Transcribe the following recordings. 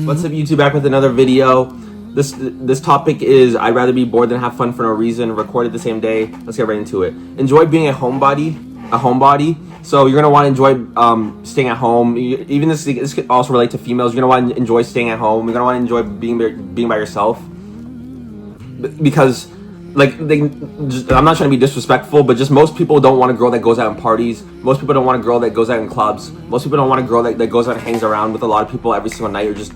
What's up, YouTube? Back with another video. This topic is I'd rather be bored than have fun for no reason. Recorded the same day. Let's get right into it. Enjoy being a homebody. So you're gonna want to enjoy staying at home. Even this could also relate to females. You're gonna want to enjoy staying at home. You're gonna want to enjoy being by yourself. Because I'm not trying to be disrespectful, but just most people don't want a girl that goes out and parties. Most people don't want a girl that goes out in clubs. Most people don't want a girl that goes out and hangs around with a lot of people every single night, or just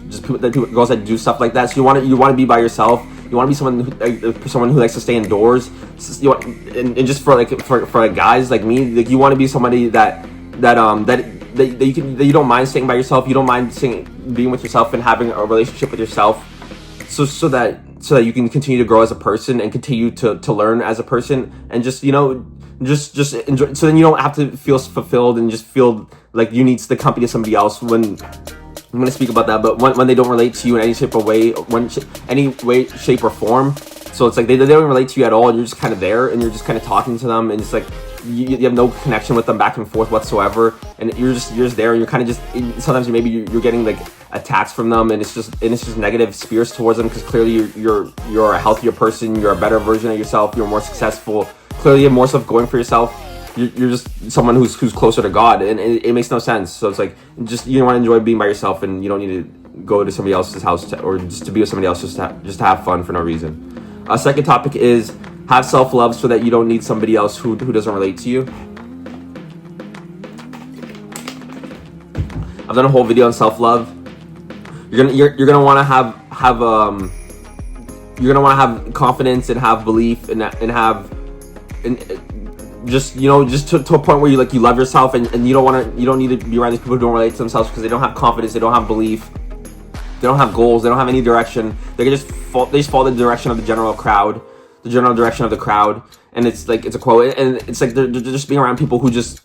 girls that do stuff like that. So you want to be by yourself. You want to be someone who likes to stay indoors. And just for guys like me, like you want to be somebody that you don't mind staying by yourself. You don't mind being with yourself and having a relationship with yourself. So that you can continue to grow as a person and continue to learn as a person, and just enjoy. So then you don't have to feel fulfilled and just feel like you need the company of somebody else. When I'm going to speak about that, but when they don't relate to you in any shape or way, shape or form. So it's like they don't relate to you at all, and you're just kind of there, and you're just kind of talking to them, and it's like you have no connection with them back and forth whatsoever, and you're just there, and you're kind of just sometimes you're getting like attacks from them, and it's just negative spirits towards them, because clearly you're a healthier person, you're a better version of yourself, you're more successful, clearly you have more stuff going for yourself. You're just someone who's closer to God, and it makes no sense. So it's like you want to enjoy being by yourself, and you don't need to go to somebody else's house or just to be with somebody else just to have fun for no reason. Second topic is have self-love so that you don't need somebody else who doesn't relate to you. I've done a whole video on self-love. You're gonna want to have confidence and have belief and just to a point where you love yourself, and you don't need to be around these people who don't relate to themselves, because they don't have confidence, they don't have belief, they don't have goals, they don't have any direction. They just follow the direction of the general direction of the crowd, and it's a quote, and it's like they're just being around people who are just,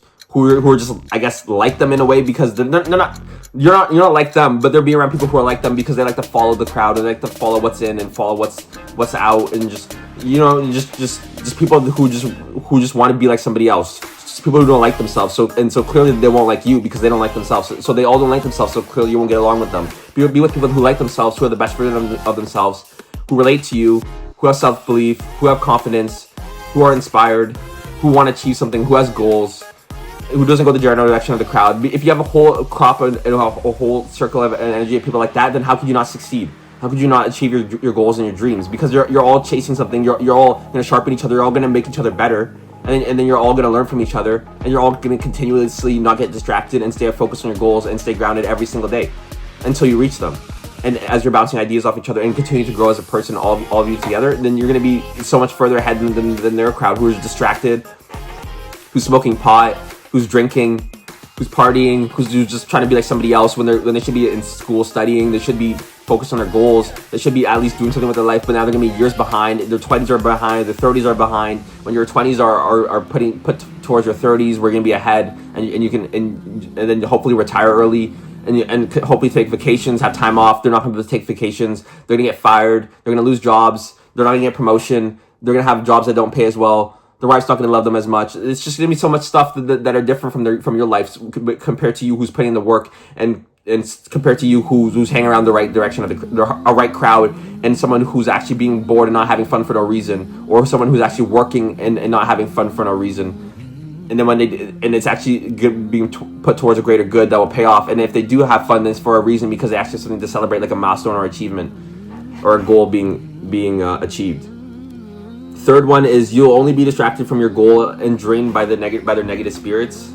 I guess, like them in a way, because you're not like them, but they're being around people who are like them because they like to follow the crowd, and they like to follow what's in and follow what's out, and just people who just want to be like somebody else. Just people who don't like themselves. So clearly they won't like you because they don't like themselves. So they all don't like themselves. So clearly you won't get along with them. Be with people who like themselves, who are the best version of themselves, who relate to you, who have self-belief, who have confidence, who are inspired, who want to achieve something, who has goals, who doesn't go the general direction of the crowd. If you have a whole crop and a whole circle of energy of people like that, then how could you not succeed? How could you not achieve your goals and your dreams? Because you're all chasing something. You're all going to sharpen each other. You're all going to make each other better, and then you're all going to learn from each other, and you're all going to continuously not get distracted and stay focused on your goals and stay grounded every single day until you reach them. And as you're bouncing ideas off each other and continue to grow as a person, all of you together, then you're going to be so much further ahead than their crowd, who is distracted, who's smoking pot, who's drinking, who's partying, who's just trying to be like somebody else when they should be in school studying. They should be focused on their goals. They should be at least doing something with their life, but now they're gonna be years behind. Their 20s are behind, their 30s are behind. When your 20s are put towards your 30s, we're gonna be ahead, and you can and then hopefully retire early, and hopefully take vacations, have time off. They're not gonna be able to take vacations. They're gonna get fired. They're gonna lose jobs. They're not gonna get promotion. They're gonna have jobs that don't pay as well. The wife's not going to love them as much. It's just going to be so much stuff that are different from your life compared to you who's putting in the work, and compared to you who's hanging around the right direction of the right crowd, and someone who's actually being bored and not having fun for no reason, or someone who's actually working and not having fun for no reason. And then it's actually being put towards a greater good that will pay off. And if they do have fun, then it's for a reason, because they actually have something to celebrate, like a milestone or achievement or a goal being achieved. Third one is you'll only be distracted from your goal and drained by their negative spirits.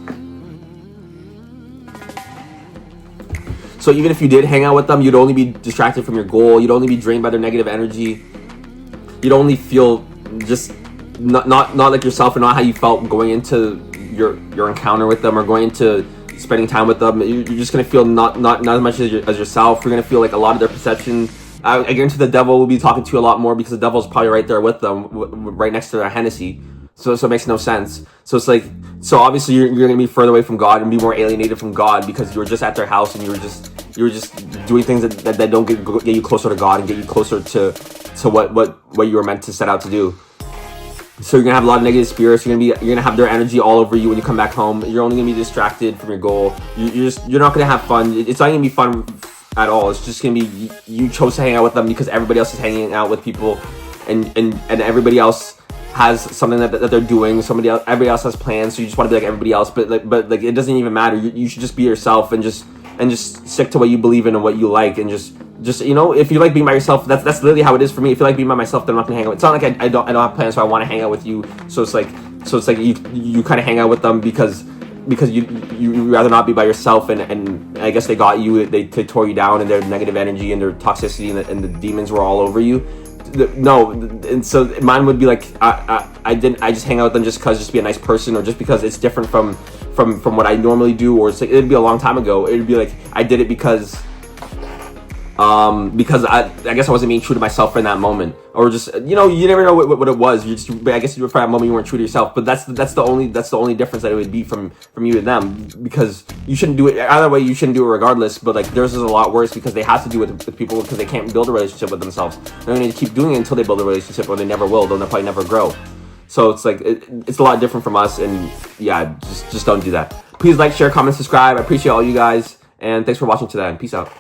So even if you did hang out with them, you'd only be distracted from your goal. You'd only be drained by their negative energy. You'd only feel just not like yourself, and not how you felt going into your encounter with them, or going into spending time with them. You're just gonna feel not as much as yourself. You're gonna feel like a lot of their perception. I guarantee the devil will be talking to you a lot more, because the devil's probably right there with them, right next to their Hennessy. So it makes no sense. So it's like, so obviously you're going to be further away from God and be more alienated from God, because you were just at their house, and you were just doing things that don't get you closer to God and get you closer to what you were meant to set out to do. So you're gonna have a lot of negative spirits. You're gonna have their energy all over you when you come back home. You're only gonna be distracted from your goal. You're not gonna have fun. It's not gonna be fun at all. It's just gonna be you chose to hang out with them because everybody else is hanging out with people, and everybody else has something that they're doing. Everybody else has plans, so you just want to be like everybody else. But like it doesn't even matter. You should just be yourself and just stick to what you believe in and what you like, and just you know, if you like being by yourself, that's literally how it is for me. If you like being by myself, then I'm not gonna hang out. It's not like I don't have plans, so I want to hang out with you. So it's like you kind of hang out with them because you rather not be by yourself, and I guess they got you. They tore you down, and their negative energy and their toxicity and the demons were all over you. No, and so mine would be like I just hang out with them just to be a nice person, or just because it's different from what I normally do, or it'd be a long time ago. It'd be like I did it because I guess I wasn't being true to myself in that moment, or just, you know, you never know what it was. I guess for that moment you weren't true to yourself. But that's the only difference that it would be from you and them, because you shouldn't do it either way. You shouldn't do it regardless. But like theirs is a lot worse because they have to do it with people because they can't build a relationship with themselves. They're going to keep doing it until they build a relationship, or they never will. They'll probably never grow. So it's like it's a lot different from us, and yeah, just don't do that. Please like, share, comment, subscribe. I appreciate all you guys, and thanks for watching today. And peace out.